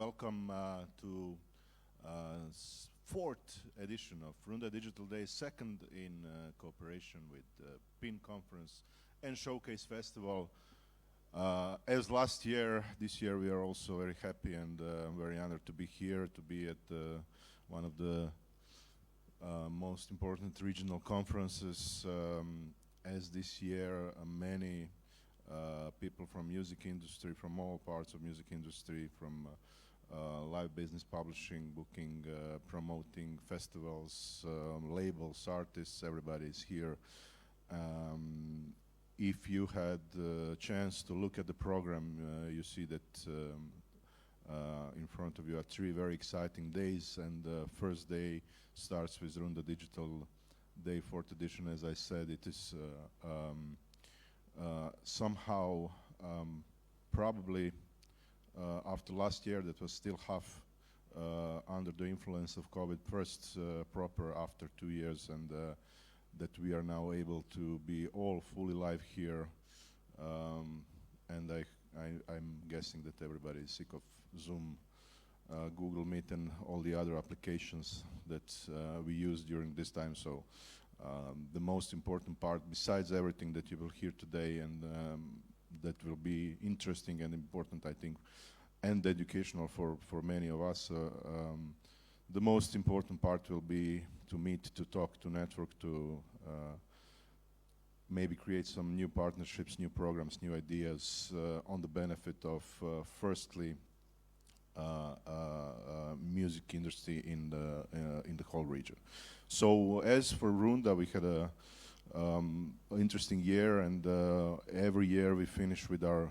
Welcome to fourth edition of Runda Digital Day, second in cooperation with PIN Conference and Showcase Festival. As last year, this year we are also very happy and very honored to be here, to be at one of the most important regional conferences. As this year, many people from music industry, from all parts of music industry, from live business, publishing, booking, promoting festivals, labels, artists, everybody is here. If you had the chance to look at the program, you see that in front of you are three very exciting days, and the first day starts with Runda Digital Day, 4th edition. As I said, it is somehow probably after last year that was still half under the influence of COVID, first proper after 2 years, and that we are now able to be all fully live here. And I'm guessing that everybody is sick of Zoom, Google Meet, and all the other applications that we use during this time. So the most important part, besides everything that you will hear today, and that will be interesting and important, I think, and educational for many of us. The most important part will be to meet, to talk, to network, to maybe create some new partnerships, new programs, new ideas on the benefit of, firstly, music industry in the whole region. So as for Runda, we had a interesting year, and every year we finish with our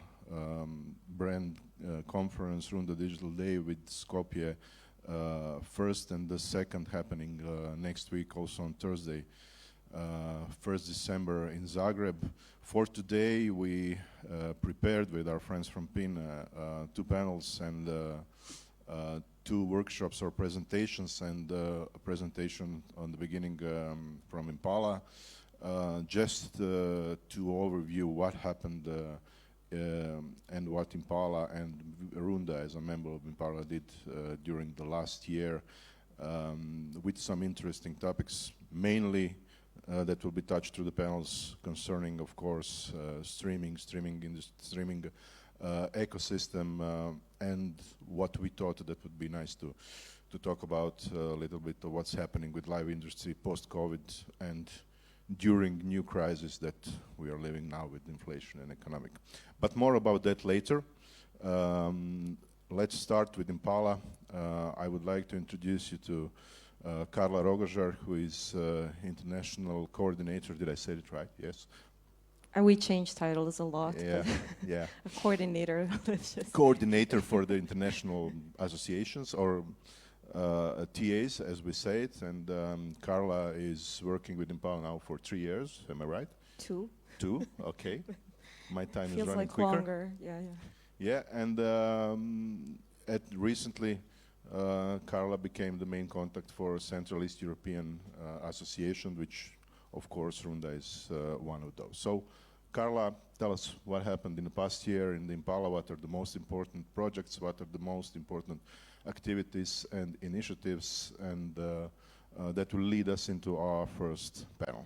brand conference, Runda Digital Day, with Skopje first and the second happening next week, also on Thursday, 1st December in Zagreb. For today, we prepared with our friends from PIN 2 panels and 2 workshops or presentations, and a presentation on the beginning from Impala, just to overview what happened and what Impala and Runda, as a member of Impala, did during the last year, with some interesting topics, mainly that will be touched through the panels concerning, of course, streaming ecosystem, and what we thought that would be nice to talk about a little bit of what's happening with live industry post-COVID and during new crisis that we are living now with inflation and economic. But more about that later. Let's start with Impala. I would like to introduce you to Karla Rogožar, who is international coordinator. Did I say it right? Yes. And we change titles a lot. Yeah, yeah. A coordinator. Coordinator for the international associations, or TAs, as we say it. And Karla is working with Impala now for 3 years. Am I right? 2. 2. Okay. My time Feels is running like quicker. Longer. Yeah, yeah. Yeah, and recently, Karla became the main contact for Central East European Association, which, of course, Runda is one of those. So, Karla, tell us what happened in the past year in the Impala. What are the most important projects? What are the most important activities and initiatives? And that will lead us into our first panel.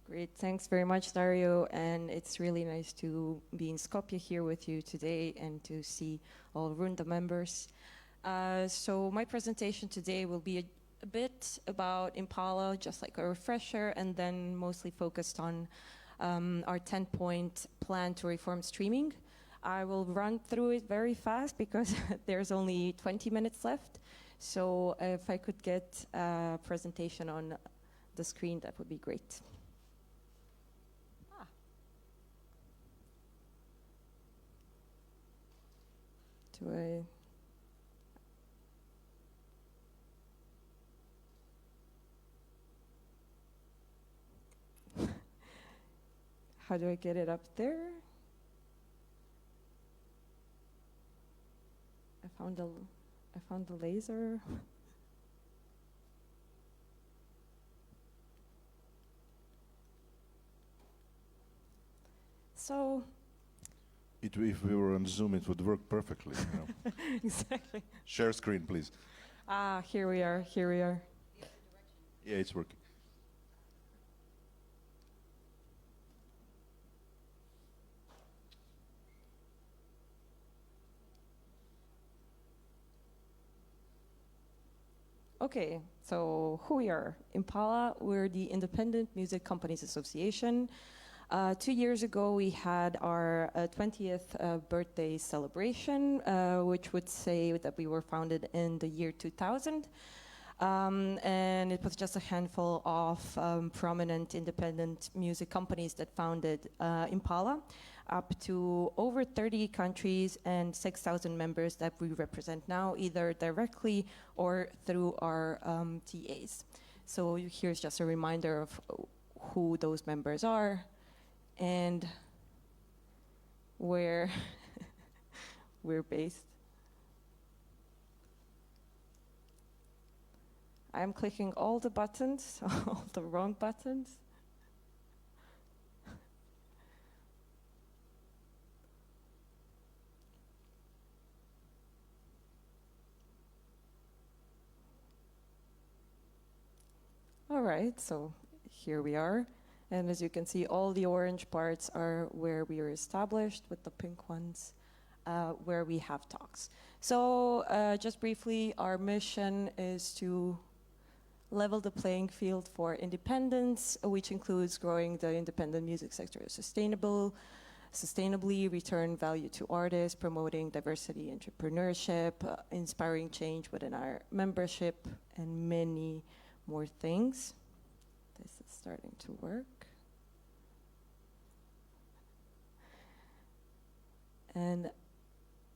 Great, thanks very much, Dario. And it's really nice to be in Skopje here with you today and to see all Runda members. So my presentation today will be a bit about Impala, just like a refresher, and then mostly focused on our 10-point plan to reform streaming. I will run through it very fast because there's only 20 minutes left. So if I could get a presentation on the screen, that would be great. Do I... How do I get it up there? I found the laser. So If we were on Zoom, it would work perfectly. You know. Exactly. Share screen, please. Ah, here we are. Here we are. Yeah, it's working. Okay, so who we are? Impala, we're the Independent Music Companies Association. 2 years ago, we had our 20th birthday celebration, which would say that we were founded in the year 2000. And it was just a handful of prominent independent music companies that founded Impala, up to over 30 countries and 6,000 members that we represent now, either directly or through our TAs. So here's just a reminder of who those members are and where we're based. I'm clicking all the buttons, all the wrong buttons. All right, so here we are. And as you can see, all the orange parts are where we are established, with the pink ones where we have talks. So just briefly, our mission is to level the playing field for independence, which includes growing the independent music sector sustainably, return value to artists, promoting diversity, entrepreneurship, inspiring change within our membership, and many more things. This is starting to work. And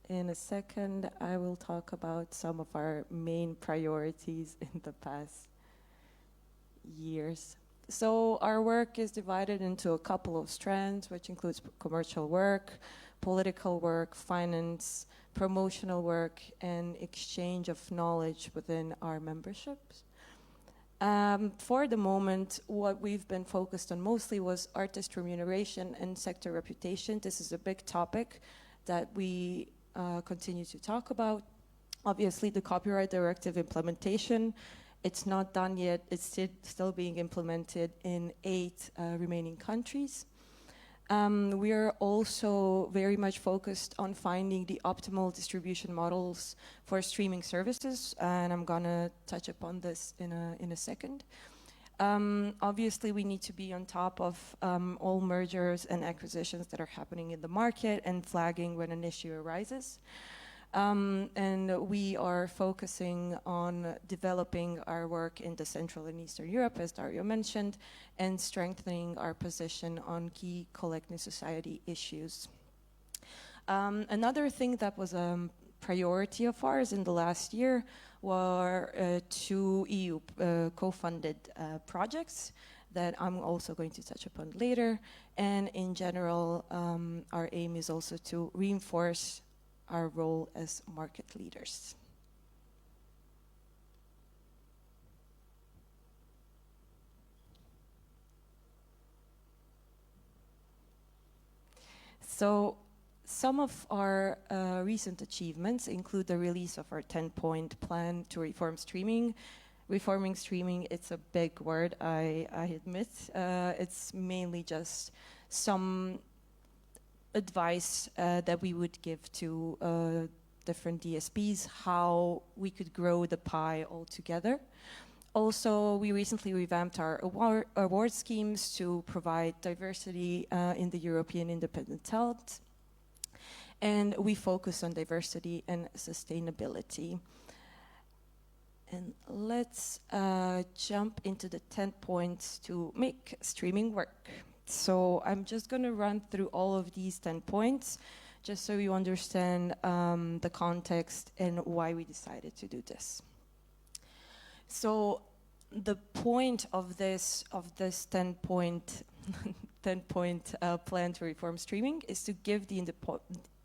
in a second, I will talk about some of our main priorities in the past years. So our work is divided into a couple of strands, which includes commercial work, political work, finance, promotional work, and exchange of knowledge within our memberships. For the moment, what we've been focused on mostly was artist remuneration and sector reputation. This is a big topic that we continue to talk about. Obviously, the copyright directive implementation, it's not done yet. It's still being implemented in 8 remaining countries. We are also very much focused on finding the optimal distribution models for streaming services, and I'm gonna touch upon this in a second. Obviously, we need to be on top of all mergers and acquisitions that are happening in the market and flagging when an issue arises. And we are focusing on developing our work in the Central and Eastern Europe, as Dario mentioned, and strengthening our position on key collective society issues. Another thing that was a priority of ours in the last year were 2 EU co-funded projects that I'm also going to touch upon later. And in general, our aim is also to reinforce our role as market leaders. So some of our recent achievements include the release of our 10-point plan to reform streaming. Reforming streaming, it's a big word, I admit. It's mainly just some advice that we would give to different DSPs, how we could grow the pie altogether. Also, we recently revamped our award schemes to provide diversity in the European independent talent. And we focus on diversity and sustainability. And let's jump into the 10 points to make streaming work. So I'm just going to run through all of these 10 points, just so you understand the context and why we decided to do this. So the point of this 10-point 10-point plan to reform streaming is to give the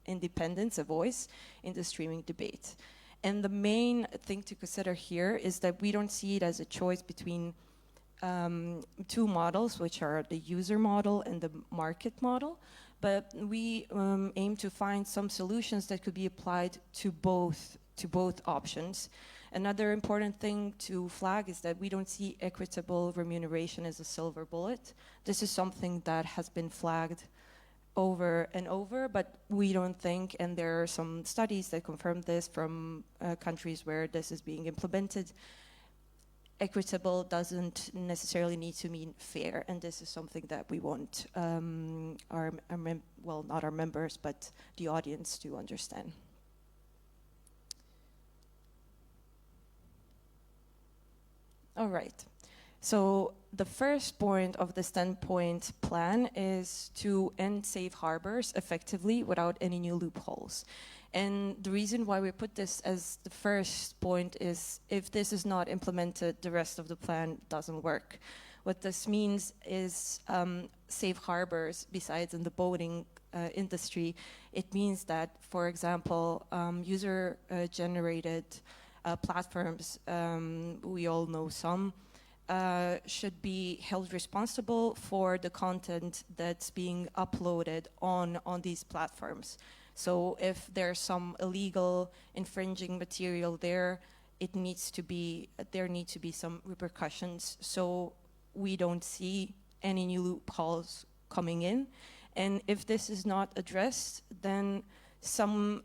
independents a voice in the streaming debate. And the main thing to consider here is that we don't see it as a choice between 2 models, which are the user model and the market model, But we aim to find some solutions that could be applied to both options. Another important thing to flag is that we don't see equitable remuneration as a silver bullet. This is something that has been flagged over and over, but we don't think, and there are some studies that confirm this from countries where this is being implemented, equitable doesn't necessarily need to mean fair, and this is something that we want well, not our members, but the audience to understand. All right. So the first point of this 10-point plan is to end safe harbors effectively without any new loopholes. And the reason why we put this as the first point is if this is not implemented, the rest of the plan doesn't work. What this means is safe harbors, besides in the boating industry, it means that, for example, user-generated platforms, we all know some, should be held responsible for the content that's being uploaded on these platforms. So if there's some illegal infringing material there, there needs to be some repercussions. So we don't see any new loopholes coming in. And if this is not addressed, then some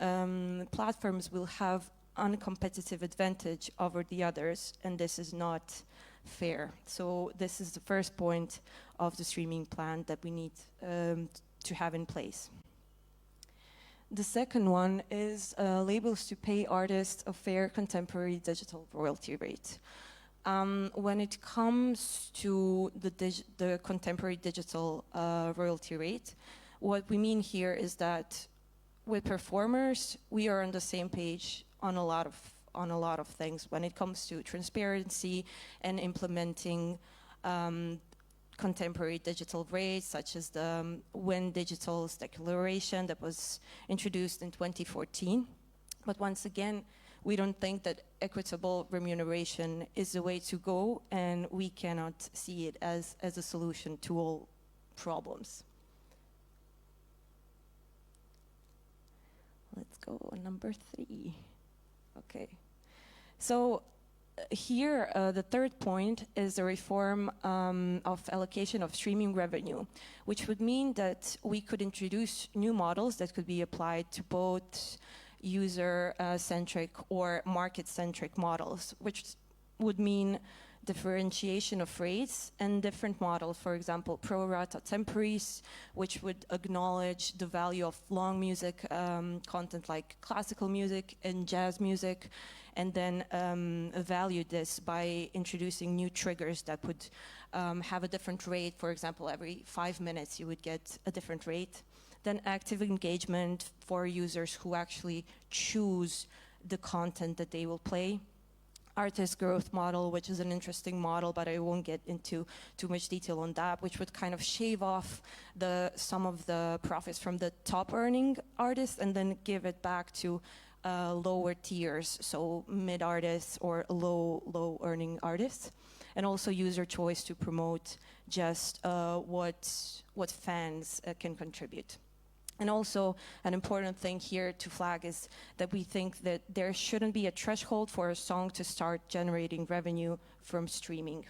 platforms will have uncompetitive advantage over the others, and this is not fair. So this is the first point of the streaming plan that we need to have in place. The second one is labels to pay artists a fair contemporary digital royalty rate. When it comes to the contemporary digital royalty rate, what we mean here is that with performers, we are on the same page on a lot of things when it comes to transparency and implementing contemporary digital rates, such as the Win Digital's declaration that was introduced in 2014. But once again, we don't think that equitable remuneration is the way to go, and we cannot see it as a solution to all problems. Let's go on number 3. Okay. So here, the third point is the reform of allocation of streaming revenue, which would mean that we could introduce new models that could be applied to both user-centric or market-centric models, which would mean differentiation of rates and different models, for example, pro rata temporis, which would acknowledge the value of long music content like classical music and jazz music, and then value this by introducing new triggers that would have a different rate. For example, every 5 minutes you would get a different rate. Then active engagement for users who actually choose the content that they will play. Artist growth model, which is an interesting model, but I won't get into too much detail on that, which would kind of shave off some of the profits from the top earning artists and then give it back to lower tiers, so mid artists or low earning artists. And also user choice to promote just what fans can contribute. And also an important thing here to flag is that we think that there shouldn't be a threshold for a song to start generating revenue from streaming.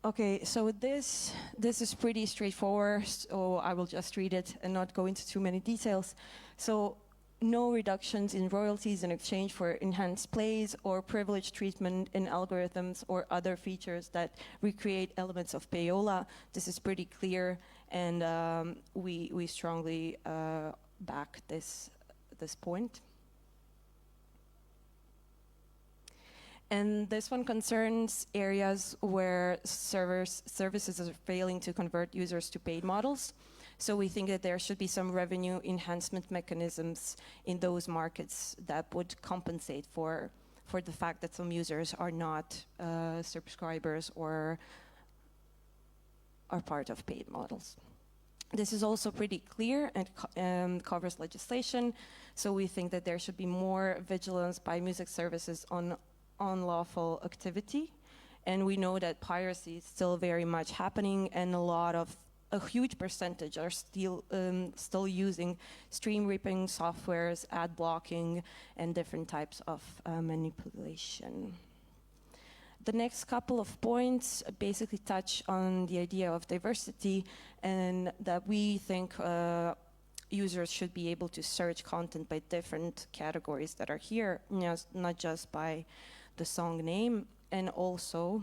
Okay, so this is pretty straightforward, so I will just read it and not go into too many details. So no reductions in royalties in exchange for enhanced plays or privileged treatment in algorithms or other features that recreate elements of payola. This is pretty clear, and we strongly back this point. And this one concerns areas where services are failing to convert users to paid models. So we think that there should be some revenue enhancement mechanisms in those markets that would compensate for the fact that some users are not subscribers or are part of paid models. This is also pretty clear and covers legislation. So we think that there should be more vigilance by music services on unlawful activity. And we know that piracy is still very much happening, and a huge percentage are still using stream reaping softwares, ad blocking, and different types of manipulation. The next couple of points basically touch on the idea of diversity, and that we think users should be able to search content by different categories that are here, not just by the song name, and also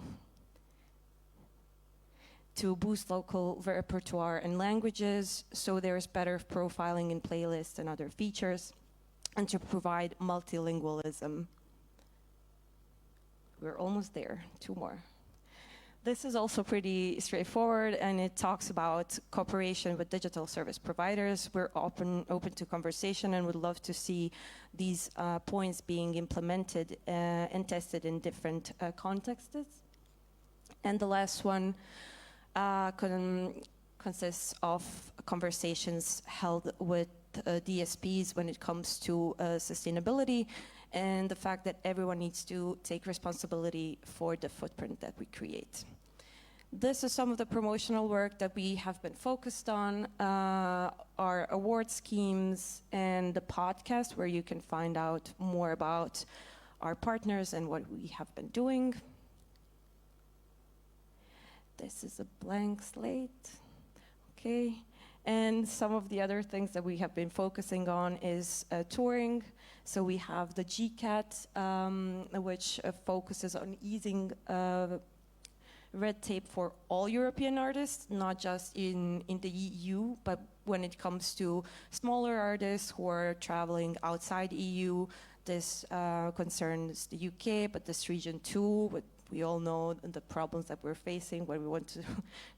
to boost local repertoire and languages, so there's better profiling in playlists and other features, and to provide multilingualism. We're almost there, 2 more. This is also pretty straightforward, and it talks about cooperation with digital service providers. We're open to conversation and would love to see these points being implemented and tested in different contexts. And the last one consists of conversations held with DSPs when it comes to sustainability, and the fact that everyone needs to take responsibility for the footprint that we create. This is some of the promotional work that we have been focused on, our award schemes and the podcast, where you can find out more about our partners and what we have been doing. This is a blank slate, okay. And some of the other things that we have been focusing on is touring. So we have the GCAT, which focuses on easing red tape for all European artists, not just in the EU, but when it comes to smaller artists who are traveling outside EU. This concerns the UK, but this region too. But we all know the problems that we're facing when we want to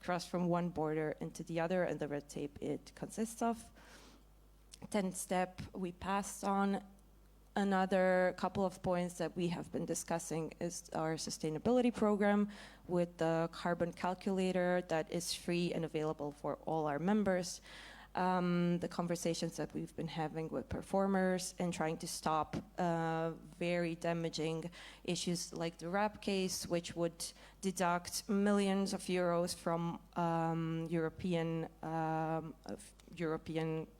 cross from one border into the other, and the red tape it consists of. 10th step, we passed on. Another couple of points that we have been discussing is our sustainability program with the carbon calculator that is free and available for all our members. The conversations that we've been having with performers and trying to stop very damaging issues like the rap case, which would deduct millions of euros from European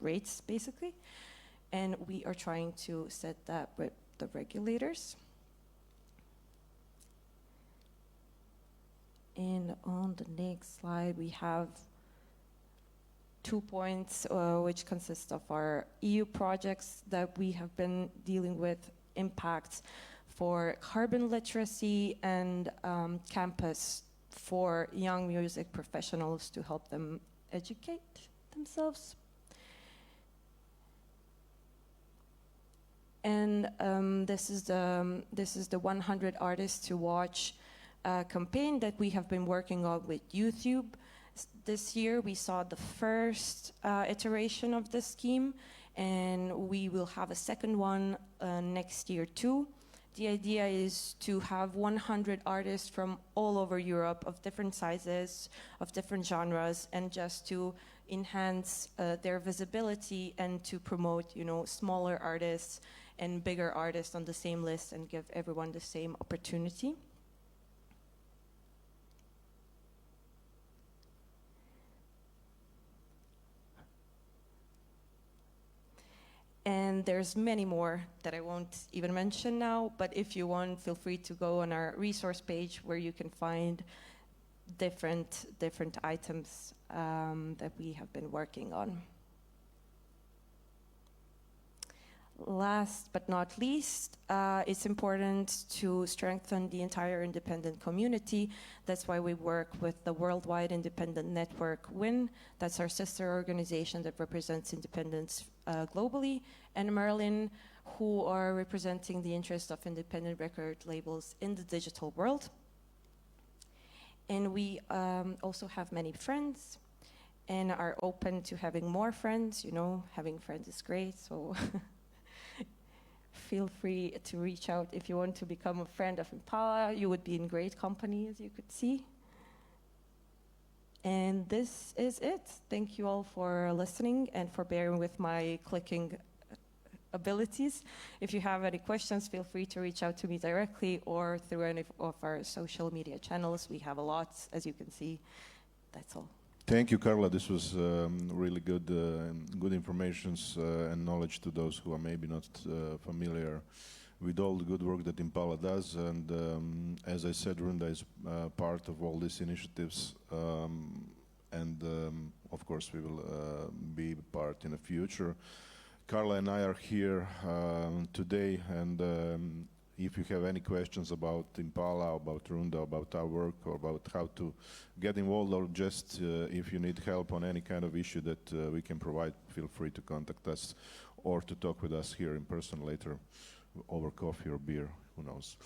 rates, basically. And we are trying to set that with the regulators. And on the next slide, we have 2 points, which consist of our EU projects that we have been dealing with, impacts for carbon literacy and campus for young music professionals to help them educate themselves. And this is the 100 Artists to Watch campaign that we have been working on with YouTube. This year we saw the first iteration of the scheme, and we will have a second one next year too. The idea is to have 100 artists from all over Europe of different sizes, of different genres, and just to enhance their visibility and to promote, smaller artists and bigger artists on the same list and give everyone the same opportunity. And there's many more that I won't even mention now, but if you want, feel free to go on our resource page where you can find different items that we have been working on. Last but not least, it's important to strengthen the entire independent community. That's why we work with the Worldwide Independent Network, WIN. That's our sister organization that represents independents globally, and Merlin, who are representing the interest of independent record labels in the digital world. And we also have many friends and are open to having more friends. Having friends is great, so feel free to reach out if you want to become a friend of Impala. You would be in great company, as you could see. And this is it. Thank you all for listening and for bearing with my clicking abilities. If you have any questions, feel free to reach out to me directly or through any of our social media channels. We have a lot, as you can see. That's all. Thank you, Karla. This was really good information and knowledge to those who are maybe not familiar with all the good work that Impala does. And as I said, Runda is part of all these initiatives. Of course, we will be part in the future. Karla and I are here today, and if you have any questions about Impala, about Runda, about our work, or about how to get involved, or just if you need help on any kind of issue that we can provide, feel free to contact us or to talk with us here in person later over coffee or beer, who knows.